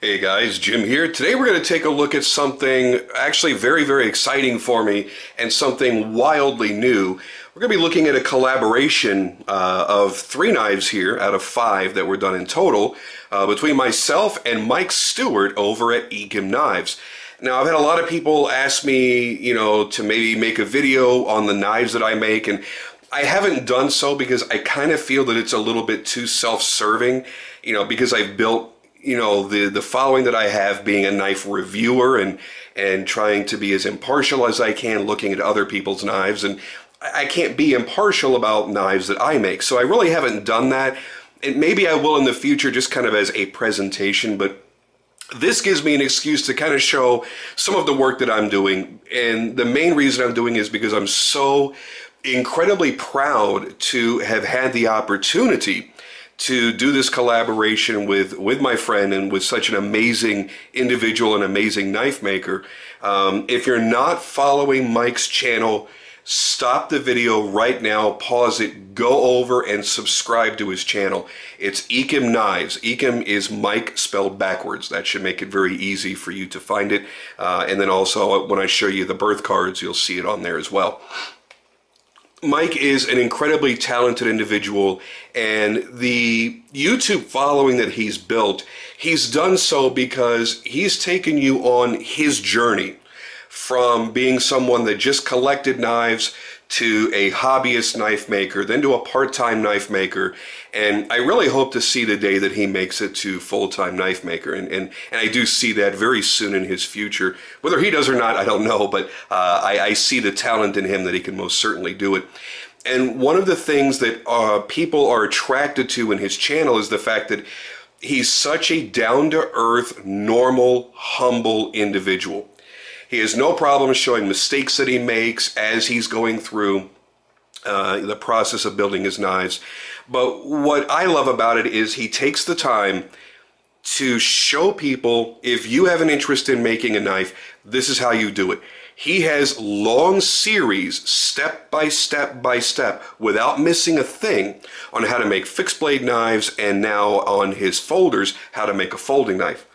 Hey guys, Jim here. Today we're going to take a look at something actually very, very exciting for me and something wildly new. We're going to be looking at a collaboration of 3 knives here out of 5 that were done in total between myself and Mike Stewart over at Ekim Knives. Now, I've had a lot of people ask me, to maybe make a video on the knives that I make, and I haven't done so because I kind of feel that it's a little bit too self-serving, because I've built the following that I have, being a knife reviewer and trying to be as impartial as I can looking at other people's knives, and I can't be impartial about knives that I make, so I really haven't done that, and maybe I will in the future just kind of as a presentation, but this gives me an excuse to kind of show some of the work that I'm doing, and the main reason I'm doing is because I'm so incredibly proud to have had the opportunity to do this collaboration with my friend and with such an amazing individual and amazing knife maker. If you're not following Mike's channel, stop the video right now, pause it, go over and subscribe to his channel. It's Ekim Knives. Ekim is Mike spelled backwards. That should make it very easy for you to find it. And then also when I show you the birth cards, you'll see it on there as well. Mike is an incredibly talented individual, and the YouTube following that he's built, he's done so because he's taken you on his journey from being someone that just collected knives to a hobbyist knife maker, then to a part-time knife maker, and I really hope to see the day that he makes it to full-time knife maker, and I do see that very soon in his future. Whether he does or not, I don't know, but I see the talent in him that he can most certainly do it. And one of the things that people are attracted to in his channel is the fact that he's such a down-to-earth, normal, humble individual. He has no problem showing mistakes that he makes as he's going through the process of building his knives. But what I love about it is he takes the time to show people, if you have an interest in making a knife, this is how you do it. He has long series, step by step by step, without missing a thing, on how to make fixed blade knives, and now on his folders, how to make a folding knife.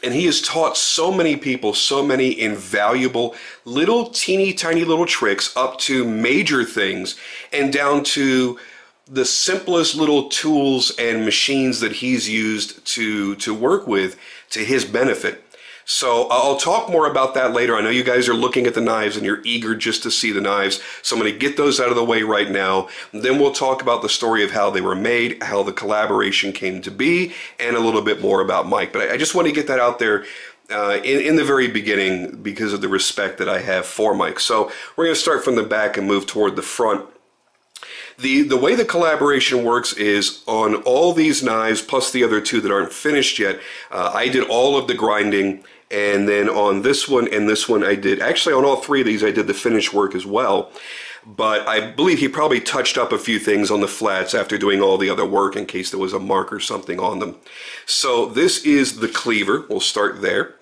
And he has taught so many people so many invaluable little teeny tiny little tricks, up to major things and down to the simplest little tools and machines that he's used to work with to his benefit. So I'll talk more about that later. I know you guys are looking at the knives and you're eager just to see the knives, so I'm going to get those out of the way right now. Then we'll talk about the story of how they were made, how the collaboration came to be, and a little bit more about Mike. But I just want to get that out there in the very beginning because of the respect that I have for Mike. So we're going to start from the back and move toward the front. The way the collaboration works is on all these knives, plus the other 2 that aren't finished yet, I did all of the grinding, and then on this one and this one I did, actually on all 3 of these I did the finish work as well, but I believe he probably touched up a few things on the flats after doing all the other work in case there was a mark or something on them. So this is the Cleaver. We'll start there.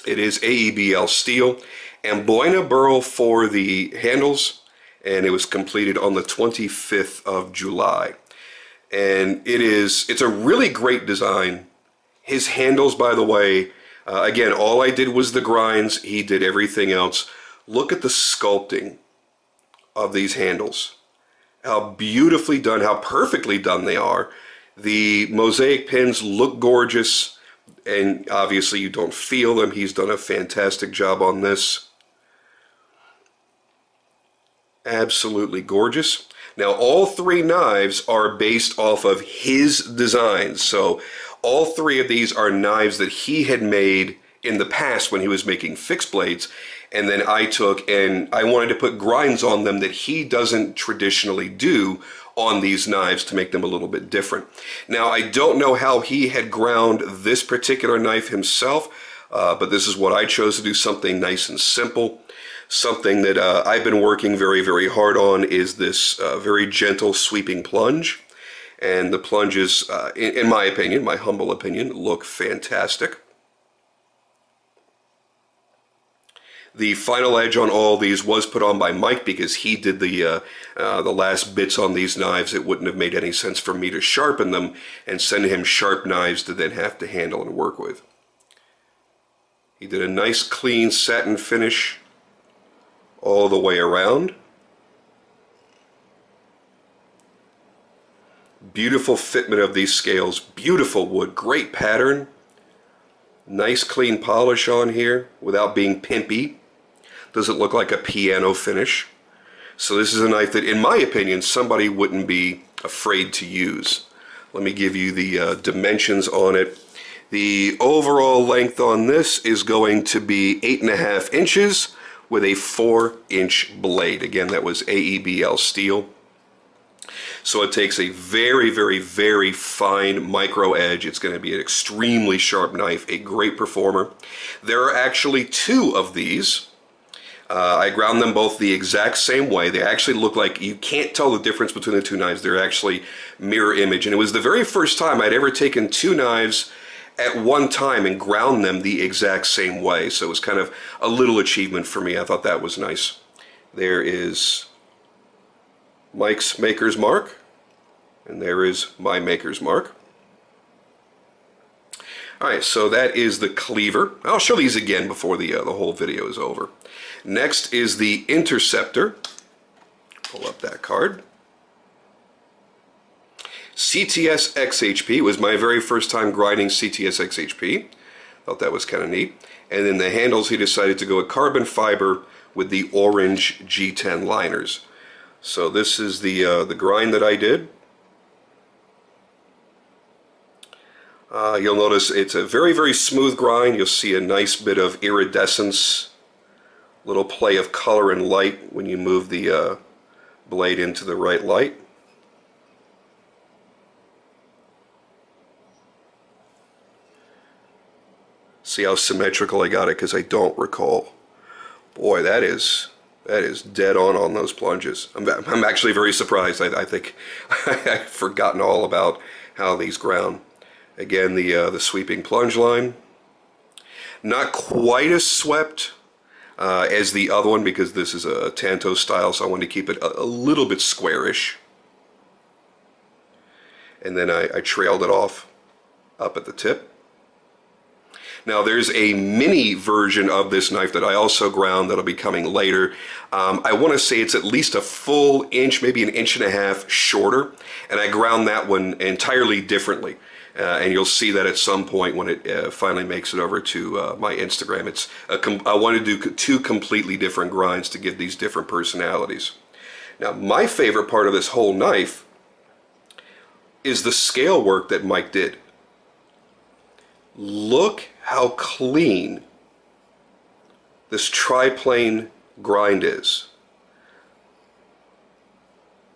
It is AEBL steel, and Boina burl for the handles, and it was completed on the 25th of July. And it's a really great design. His handles, by the way, again, all I did was the grinds. He did everything else. Look at the sculpting of these handles. How beautifully done, how perfectly done they are. The mosaic pins look gorgeous, and obviously you don't feel them. He's done a fantastic job on this. Absolutely gorgeous. Now all 3 knives are based off of his designs, so all 3 of these are knives that he had made in the past when he was making fixed blades, and then I took and I wanted to put grinds on them that he doesn't traditionally do on these knives to make them a little bit different. Now I don't know how he had ground this particular knife himself, but this is what I chose to do, something nice and simple. Something that I've been working very, very hard on is this very gentle sweeping plunge. And the plunges, in my opinion, my humble opinion, look fantastic. The final edge on all these was put on by Mike because he did the last bits on these knives. It wouldn't have made any sense for me to sharpen them and send him sharp knives to then have to handle and work with. He did a nice clean satin finish all the way around. Beautiful fitment of these scales, beautiful wood, great pattern. Nice clean polish on here without being pimpy. Doesn't look like a piano finish. So this is a knife that, in my opinion, somebody wouldn't be afraid to use. Let me give you the dimensions on it. The overall length on this is going to be 8.5 inches with a 4-inch blade. Again, that was AEBL steel. So it takes a very, very, very fine micro edge. It's going to be an extremely sharp knife, a great performer. There are actually 2 of these. I ground them both the exact same way. They actually look like, you can't tell the difference between the 2 knives. They're actually mirror image. And it was the very first time I'd ever taken 2 knives at one time and ground them the exact same way. So it was kind of a little achievement for me. I thought that was nice. There is Mike's maker's mark, and there is my maker's mark. Alright, so that is the Cleaver. I'll show these again before the whole video is over. Next is the Interceptor. Pull up that card. CTS XHP was my very first time grinding CTS XHP. Thought that was kind of neat. And then the handles, he decided to go with carbon fiber with the orange G10 liners. So this is the grind that I did. You'll notice it's a very, very smooth grind. You'll see a nice bit of iridescence, little play of color and light when you move the blade into the right light. See how symmetrical I got it, because I don't recall. Boy, that is dead on those plunges. I'm actually very surprised. I think I've forgotten all about how these ground. Again, the sweeping plunge line. Not quite as swept as the other one, because this is a Tanto style, so I wanted to keep it a little bit squarish. And then I trailed it off up at the tip. Now there's a mini version of this knife that I also ground that'll be coming later. I want to say it's at least a full inch, maybe 1.5 inches shorter, and I ground that one entirely differently. And you'll see that at some point when it finally makes it over to my Instagram. I want to do 2 completely different grinds to give these different personalities. Now my favorite part of this whole knife is the scale work that Mike did. Look how clean this triplane grind is.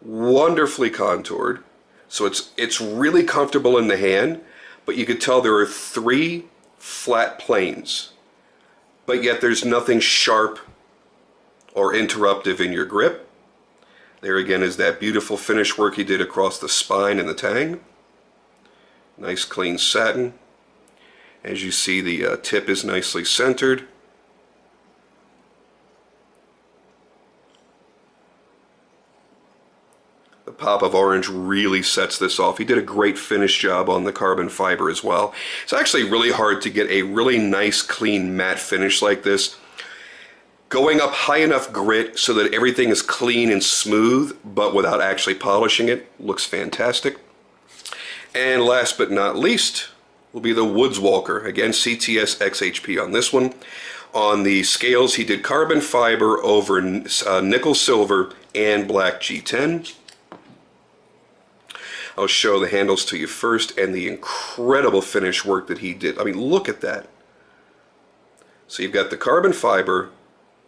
Wonderfully contoured. So it's really comfortable in the hand, but you could tell there are 3 flat planes. But yet there's nothing sharp or interruptive in your grip. There again is that beautiful finish work he did across the spine and the tang. Nice clean satin. As you see, the tip is nicely centered. The pop of orange really sets this off. He did a great finish job on the carbon fiber as well. It's actually really hard to get a really nice, clean, matte finish like this. Going up high enough grit so that everything is clean and smooth, but without actually polishing it, looks fantastic. And last but not least will be the Woods Walker. Again, CTS XHP on this one. On the scales, he did carbon fiber over nickel silver and black G10. I'll show the handles to you first, and the incredible finish work that he did. I mean, look at that. So you've got the carbon fiber,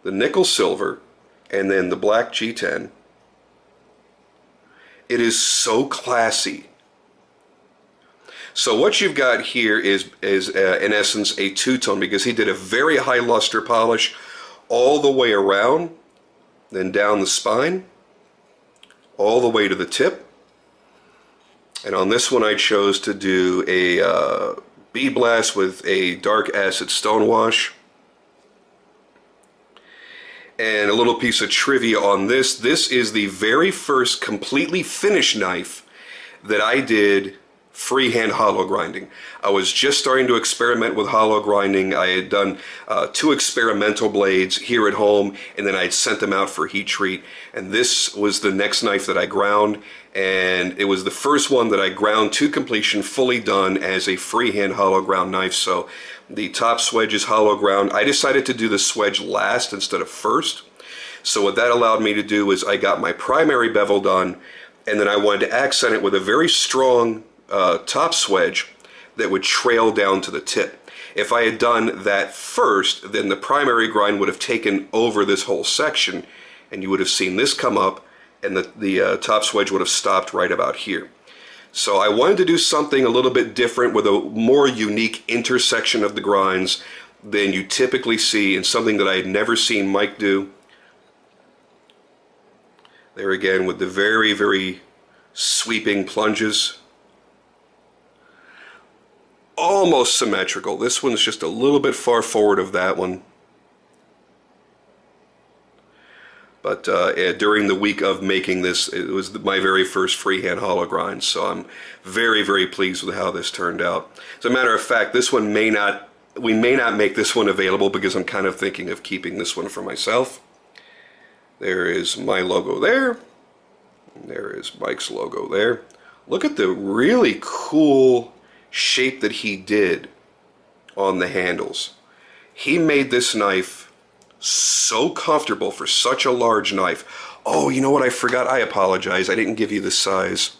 the nickel silver, and then the black G10. It is so classy. So what you've got here is in essence a two-tone, because he did a very high luster polish all the way around, then down the spine, all the way to the tip. And on this one I chose to do a bead blast with a dark acid stonewash. And a little piece of trivia on this, this is the very first completely finished knife that I did freehand hollow grinding. I was just starting to experiment with hollow grinding. I had done 2 experimental blades here at home, and then I had sent them out for heat treat. And this was the next knife that I ground, and it was the first one that I ground to completion, fully done as a freehand hollow ground knife. So the top swedge is hollow ground. I decided to do the swedge last instead of first. So what that allowed me to do is I got my primary bevel done, and then I wanted to accent it with a very strong top swedge that would trail down to the tip. If I had done that first, then the primary grind would have taken over this whole section, and you would have seen this come up, and the top swedge would have stopped right about here. So I wanted to do something a little bit different with a more unique intersection of the grinds than you typically see, and something that I had never seen Mike do. There again with the very, very sweeping plunges. Almost symmetrical. This one's just a little bit far forward of that one. But during the week of making this, it was my very first freehand hollow grind, so I'm very, very pleased with how this turned out. As a matter of fact, this one we may not make this one available because I'm kind of thinking of keeping this one for myself. There is my logo there. And there is Mike's logo there. Look at the really cool shape that he did on the handles. He made this knife so comfortable for such a large knife. Oh, you know what I forgot? I apologize. I didn't give you the size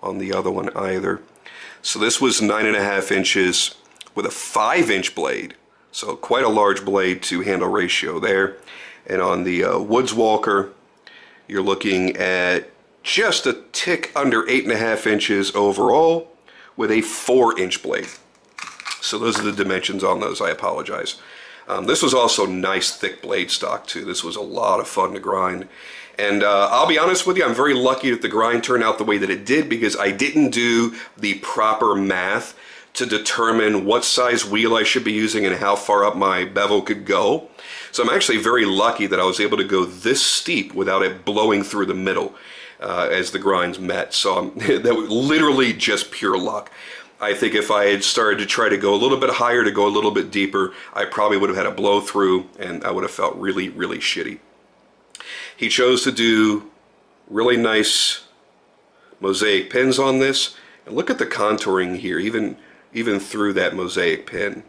on the other one either. So this was 9.5 inches with a 5-inch blade. So quite a large blade to handle ratio there. And on the Woods Walker, you're looking at just a tick under 8.5 inches overall, with a 4-inch blade. So those are the dimensions on those. I apologize. This was also nice thick blade stock too. This was a lot of fun to grind. And I'll be honest with you, I'm very lucky that the grind turned out the way that it did, because I didn't do the proper math to determine what size wheel I should be using and how far up my bevel could go. So I'm actually very lucky that I was able to go this steep without it blowing through the middle as the grinds met. So that was literally just pure luck. I think if I had started to try to go a little bit higher, to go a little bit deeper, I probably would have had a blow through, and I would have felt really, really shitty. He chose to do really nice mosaic pins on this, and look at the contouring here, even through that mosaic pin.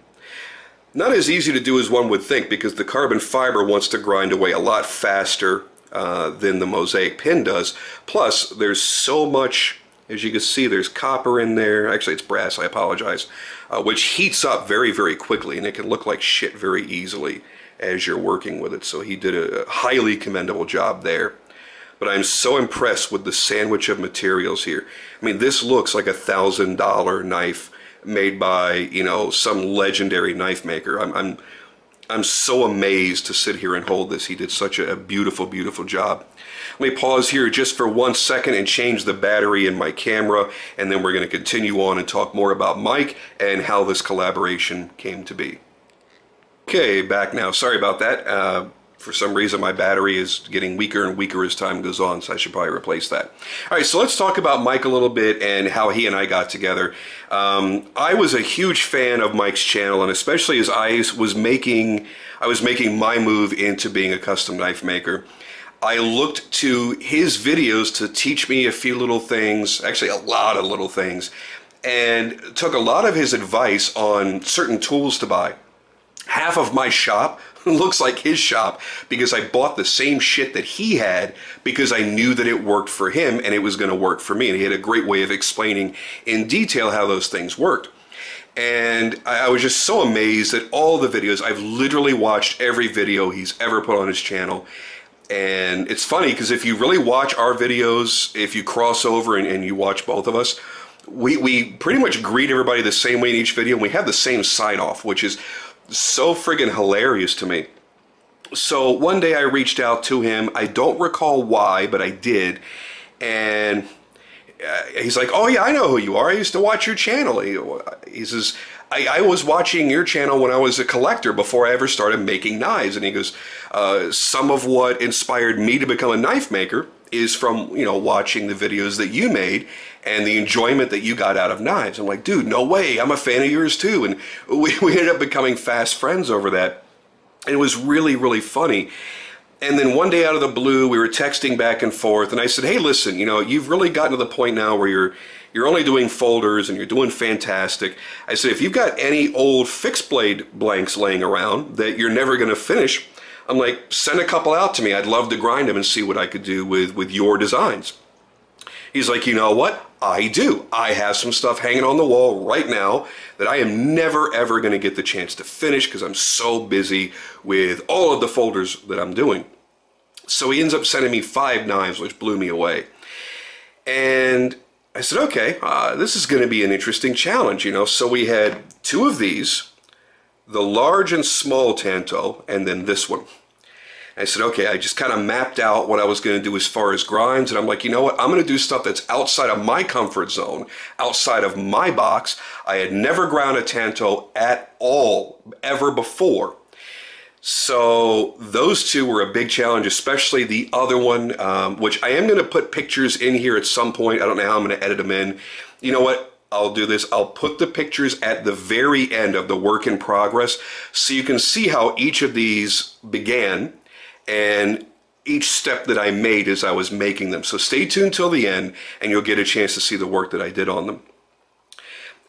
Not as easy to do as one would think, because the carbon fiber wants to grind away a lot faster than the mosaic pin does. Plus, there's so much, as you can see, there's copper in there. Actually, it's brass, I apologize, which heats up very, very quickly, and it can look like shit very easily as you're working with it. So he did a highly commendable job there. But I'm so impressed with the sandwich of materials here. I mean, this looks like $1,000 knife made by, you know, some legendary knife maker. I'm so amazed to sit here and hold this. He did such a beautiful, beautiful job. Let me pause here just for 1 second and change the battery in my camera, and then we're going to continue on and talk more about Mike and how this collaboration came to be. Okay, back now. Sorry about that. For some reason, my battery is getting weaker and weaker as time goes on, so I should probably replace that. All right, so let's talk about Mike a little bit and how he and I got together. I was a huge fan of Mike's channel, and especially as I was making my move into being a custom knife maker. I looked to his videos to teach me a few little things, actually a lot of little things, and took a lot of his advice on certain tools to buy. Half of my shop looks like his shop because I bought the same shit that he had because I knew that it worked for him and it was going to work for me. And he had a great way of explaining in detail how those things worked. And I was just so amazed at all the videos. I've literally watched every video he's ever put on his channel. And it's funny because if you really watch our videos, if you cross over and you watch both of us, we pretty much greet everybody the same way in each video, and we have the same sign-off, which is so friggin' hilarious to me. So one day I reached out to him. I don't recall why, but I did. And he's like, oh yeah, I know who you are. I used to watch your channel. He says, I was watching your channel when I was a collector before I ever started making knives. And he goes, Some of what inspired me to become a knife maker is from, you know, watching the videos that you made and the enjoyment that you got out of knives. I'm like, dude, no way, I'm a fan of yours too. And we ended up becoming fast friends over that. And it was really, really funny. And then one day out of the blue, we were texting back and forth, and I said, hey, listen, you know, you've really gotten to the point now where you're only doing folders and you're doing fantastic. I said, if you've got any old fixed blade blanks laying around that you're never going to finish, I'm like, send a couple out to me. I'd love to grind them and see what I could do with your designs. He's like, you know what? I do. I have some stuff hanging on the wall right now that I am never, ever going to get the chance to finish because I'm so busy with all of the folders that I'm doing. So he ends up sending me 5 knives, which blew me away. And I said, okay, this is going to be an interesting challenge, you know. So we had 2 of these, the large and small tanto, and then this one. I said, okay, I just kind of mapped out what I was going to do as far as grinds, and I'm like, you know what, I'm going to do stuff that's outside of my comfort zone, outside of my box. I had never ground a tanto at all, ever before. So those 2 were a big challenge, especially the other one, which I am going to put pictures in here at some point. I don't know how I'm going to edit them in. You know what? I'll do this. I'll put the pictures at the very end of the work in progress so you can see how each of these began and each step that I made as I was making them. So stay tuned till the end and you'll get a chance to see the work that I did on them.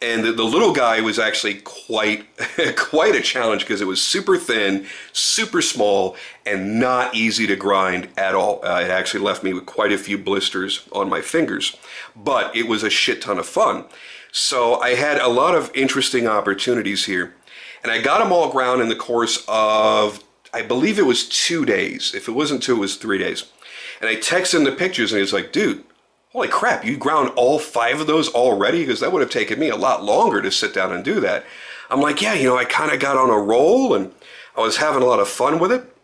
And the little guy was actually quite a challenge because it was super thin, super small, and not easy to grind at all. It actually left me with quite a few blisters on my fingers. But it was a shit ton of fun. So I had a lot of interesting opportunities here. And I got them all ground in the course of, I believe it was 2 days. If it wasn't 2, it was 3 days. And I texted him the pictures and he was like, dude, holy crap, you ground all 5 of those already? Because that would have taken me a lot longer to sit down and do that. I'm like, yeah, you know, I kind of got on a roll and I was having a lot of fun with it.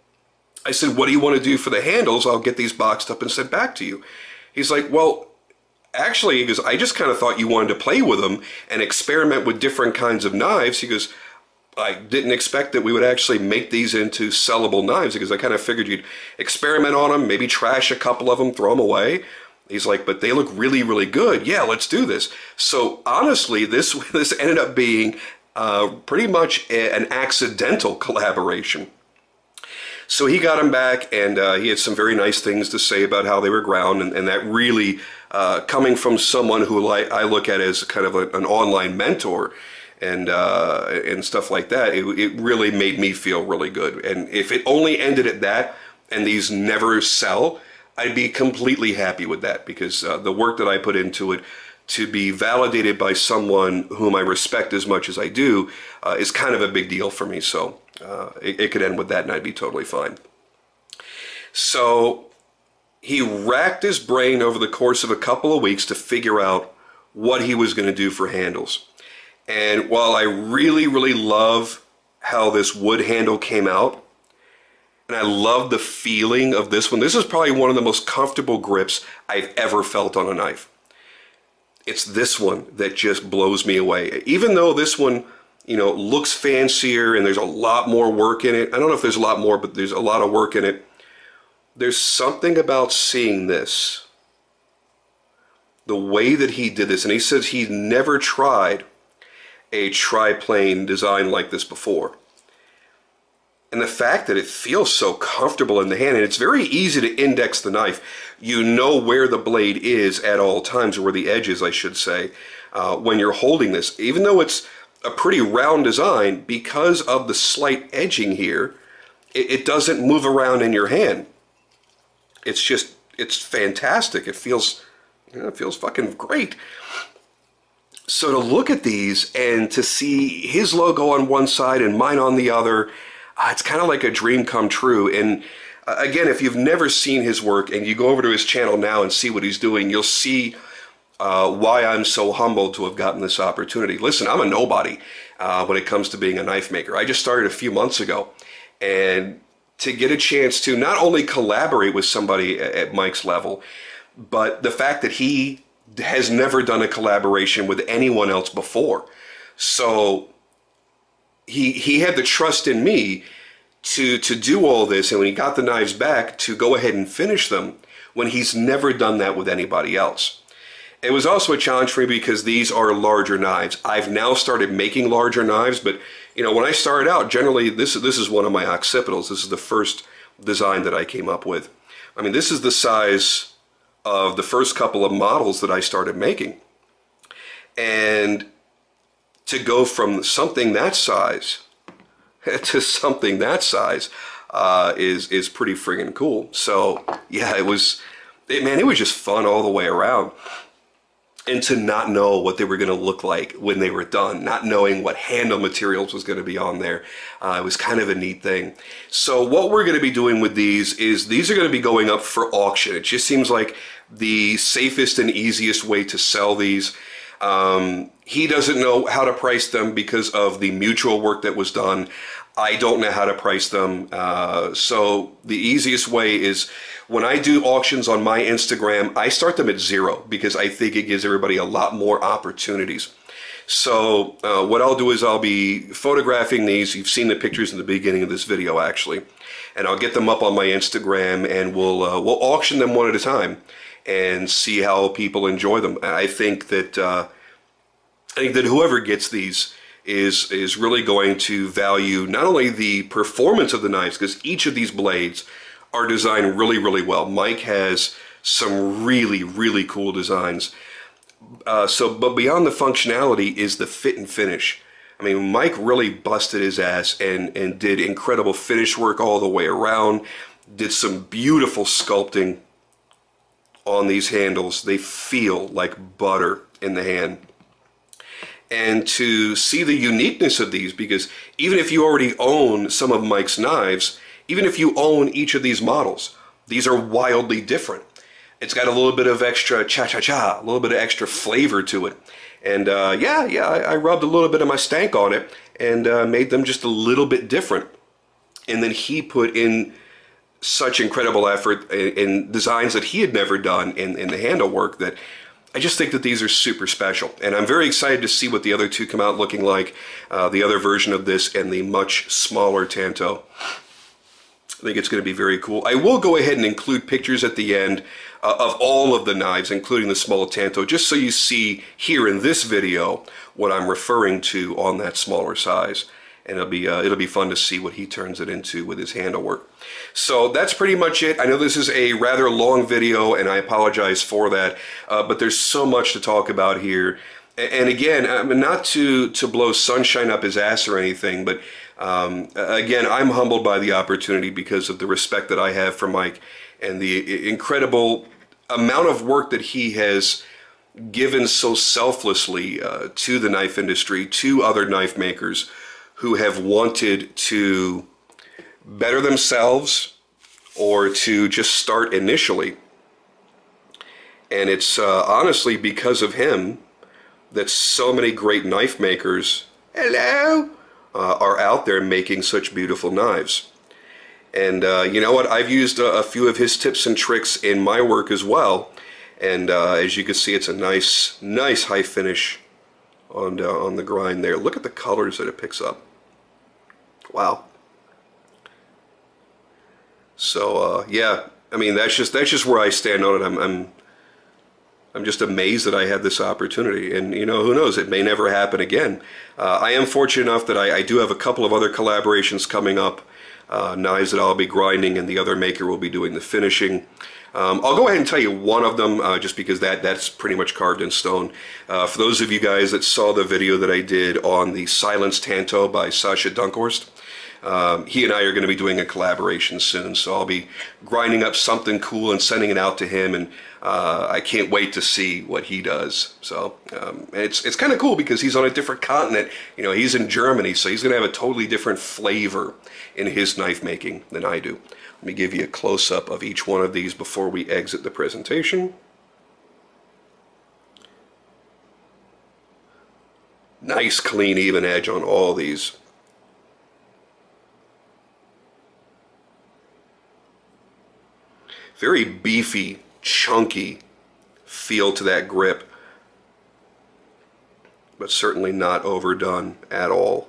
I said, what do you want to do for the handles? I'll get these boxed up and sent back to you. He's like, well, actually, because I just kind of thought you wanted to play with them and experiment with different kinds of knives. He goes, I didn't expect that we would actually make these into sellable knives because I kind of figured you'd experiment on them, maybe trash a couple of them, throw them away. He's like, but they look really, really good. Yeah, let's do this. So honestly, this ended up being pretty much an accidental collaboration. So he got them back, and he had some very nice things to say about how they were ground, and that really, coming from someone who I look at as kind of an online mentor and stuff like that, it really made me feel really good. And if it only ended at that, and these never sell, I'd be completely happy with that because the work that I put into it to be validated by someone whom I respect as much as I do is kind of a big deal for me. So it could end with that and I'd be totally fine. So he racked his brain over the course of a couple of weeks to figure out what he was going to do for handles. And while I really, really love how this wood handle came out, and I love the feeling of this one. This is probably one of the most comfortable grips I've ever felt on a knife. It's this one that just blows me away. Even though this one, you know, looks fancier and there's a lot more work in it. I don't know if there's a lot more, but there's a lot of work in it. There's something about seeing this. The way that he did this, and he says he's never tried a triplane design like this before. And the fact that it feels so comfortable in the hand, and it's very easy to index the knife. You know where the blade is at all times, or where the edge is, I should say, when you're holding this. Even though it's a pretty round design, because of the slight edging here, it doesn't move around in your hand. It's just, it's fantastic. It feels, you know, it feels fucking great. So to look at these and to see his logo on one side and mine on the other, it's kind of like a dream come true. And again, if you've never seen his work and you go over to his channel now and see what he's doing, you'll see why I'm so humbled to have gotten this opportunity. Listen, I'm a nobody when it comes to being a knife maker. I just started a few months ago. And to get a chance to not only collaborate with somebody at Mike's level, but the fact that he has never done a collaboration with anyone else before. So he had the trust in me to do all this, and when he got the knives back, to go ahead and finish them when he's never done that with anybody else. It was also a challenge for me because these are larger knives. I've now started making larger knives, but you know, when I started out, generally this is one of my occipitals. This is the first design that I came up with. I mean, this is the size of the first couple of models that I started making. And to go from something that size to something that size is pretty friggin' cool. So yeah, it was just fun all the way around. And to not know what they were going to look like when they were done, not knowing what handle materials was going to be on there, it was kind of a neat thing. So what we're going to be doing with these is these are going to be going up for auction. It just seems like the safest and easiest way to sell these. He doesn't know how to price them because of the mutual work that was done. I don't know how to price them. So the easiest way is when I do auctions on my Instagram, I start them at 0 because I think it gives everybody a lot more opportunities. So what I'll do is I'll be photographing these. You've seen the pictures in the beginning of this video, actually. And I'll get them up on my Instagram, and we'll auction them one at a time and see how people enjoy them. I think that whoever gets these is really going to value not only the performance of the knives, because each of these blades are designed really, really well. Mike has some really, really cool designs. But beyond the functionality is the fit and finish. I mean, Mike really busted his ass and did incredible finish work all the way around, did some beautiful sculpting on these handles. They feel like butter in the hand. And to see the uniqueness of these, because even if you already own some of Mike's knives, even if you own each of these models, these are wildly different. It's got a little bit of extra cha-cha-cha, a little bit of extra flavor to it. And I rubbed a little bit of my stank on it and made them just a little bit different. And then he put in such incredible effort in designs that he had never done in the handle work that I just think that these are super special. And I'm very excited to see what the other two come out looking like, the other version of this and the much smaller Tanto. I think it's going to be very cool. I will go ahead and include pictures at the end of all of the knives, including the small Tanto, just so you see here in this video what I'm referring to on that smaller size. And it'll be fun to see what he turns it into with his handle work. So that's pretty much it. I know this is a rather long video, and I apologize for that, but there's so much to talk about here. And again, not to blow sunshine up his ass or anything, but again, I'm humbled by the opportunity because of the respect that I have for Mike and the incredible amount of work that he has given so selflessly to the knife industry, to other knife makers who have wanted to better themselves or to just start initially. And it's honestly because of him that so many great knife makers, are out there making such beautiful knives. And you know what? I've used a few of his tips and tricks in my work as well. And as you can see, it's a nice high finish on the grind there. Look at the colors that it picks up. Wow. So yeah, I mean that's just where I stand on it. I'm just amazed that I had this opportunity, and you know, who knows, it may never happen again. I am fortunate enough that I do have a couple of other collaborations coming up, knives that I'll be grinding and the other maker will be doing the finishing. I'll go ahead and tell you one of them just because that's pretty much carved in stone. For those of you guys that saw the video that I did on the Silenced Tanto by Sasha Dunkhorst, he and I are going to be doing a collaboration soon, so I'll be grinding up something cool and sending it out to him, and I can't wait to see what he does. So it's kind of cool because he's on a different continent. You know, he's in Germany, so he's going to have a totally different flavor in his knife making than I do. Let me give you a close-up of each one of these before we exit the presentation. Nice, clean, even edge on all these. Very beefy, chunky feel to that grip, but certainly not overdone at all.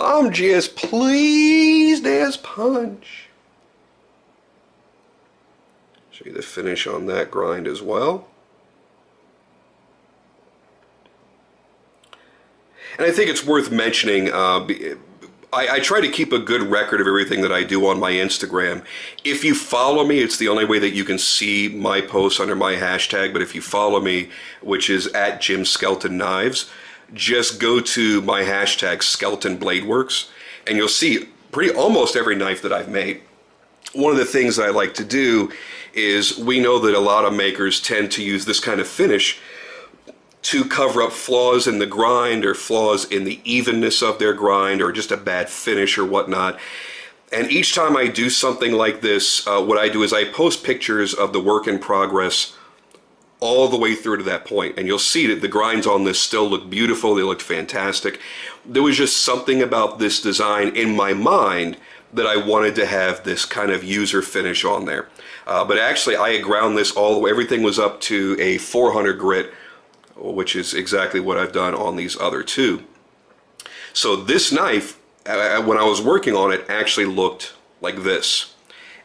I'm just pleased as punch. Show you the finish on that grind as well. And I think it's worth mentioning, I try to keep a good record of everything that I do on my Instagram. If you follow me, it's the only way that you can see my posts under my hashtag, but if you follow me, which is at Skelton, just go to my hashtag Skelton Bladeworks, and you'll see almost every knife that I've made. One of the things that I like to do is, we know that a lot of makers tend to use this kind of finish to cover up flaws in the grind or flaws in the evenness of their grind or just a bad finish or whatnot. And each time I do something like this, what I do is I post pictures of the work in progress all the way through to that point. And you'll see that the grinds on this still look beautiful. They look fantastic. There was just something about this design in my mind that I wanted to have this kind of user finish on there. But actually, I had ground this all the way. Everything was up to a 400 grit, which is exactly what I've done on these other two. So this knife, when I was working on it, actually looked like this.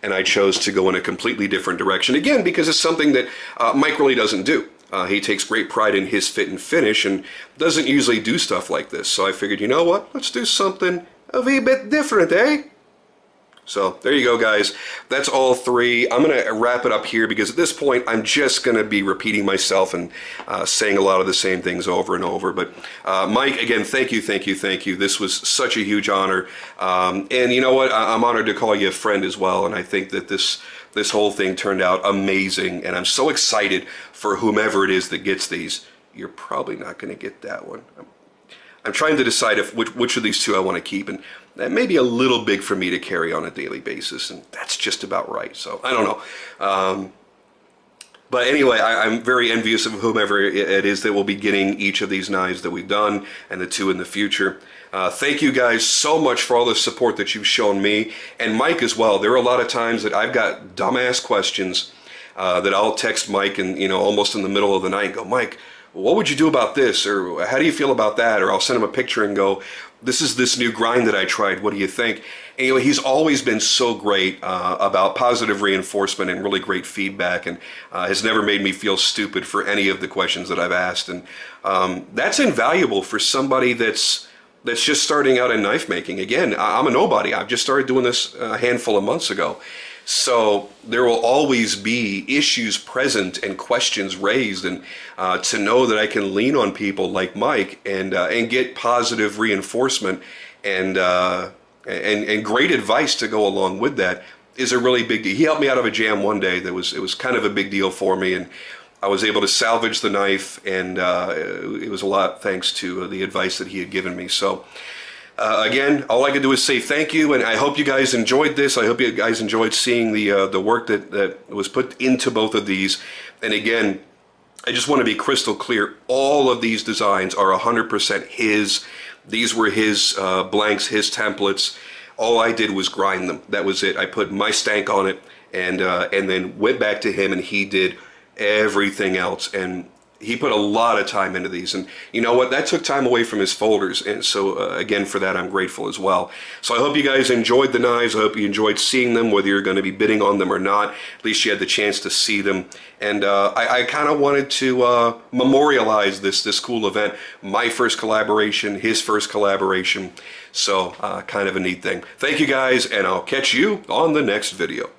And I chose to go in a completely different direction, again, because it's something that Mike really doesn't do. He takes great pride in his fit and finish and doesn't usually do stuff like this. So I figured, you know what, let's do something a wee bit different, eh? So there you go, guys. That's all three. I'm going to wrap it up here because at this point I'm just going to be repeating myself and saying a lot of the same things over and over. But Mike, again, thank you, thank you, thank you. This was such a huge honor. And you know what? I'm honored to call you a friend as well. And I think that this whole thing turned out amazing. And I'm so excited for whomever it is that gets these. You're probably not going to get that one. I'm trying to decide which of these two I want to keep, and that may be a little big for me to carry on a daily basis, and that's just about right. So I don't know. But anyway, I'm very envious of whomever it is that will be getting each of these knives that we've done and the two in the future. Thank you guys so much for all the support that you've shown me, and Mike as well. There are a lot of times that I've got dumbass questions that I'll text Mike and, you know, almost in the middle of the night and go, Mike, what would you do about this? Or how do you feel about that? Or I'll send him a picture and go, this is this new grind that I tried. What do you think? And, you know, he's always been so great about positive reinforcement and really great feedback, and has never made me feel stupid for any of the questions that I've asked. And that's invaluable for somebody that's just starting out in knife making. Again, I'm a nobody. I've just started doing this a handful of months ago. So there will always be issues present and questions raised, and to know that I can lean on people like Mike and get positive reinforcement and great advice to go along with that is a really big deal. He helped me out of a jam one day that was kind of a big deal for me, and I was able to salvage the knife, and it was a lot thanks to the advice that he had given me. So. Again, all I can do is say thank you, and I hope you guys enjoyed this. I hope you guys enjoyed seeing the work that was put into both of these. And again, I just want to be crystal clear. All of these designs are 100% his. These were his blanks, his templates. All I did was grind them. That was it. I put my stank on it, and then went back to him, and he did everything else. And he put a lot of time into these, and you know what, that took time away from his folders, and so again, for that I'm grateful as well. So I hope you guys enjoyed the knives. I hope you enjoyed seeing them, whether you're going to be bidding on them or not. At least you had the chance to see them, and I kind of wanted to memorialize this cool event. My first collaboration, his first collaboration, so kind of a neat thing. Thank you guys, and I'll catch you on the next video.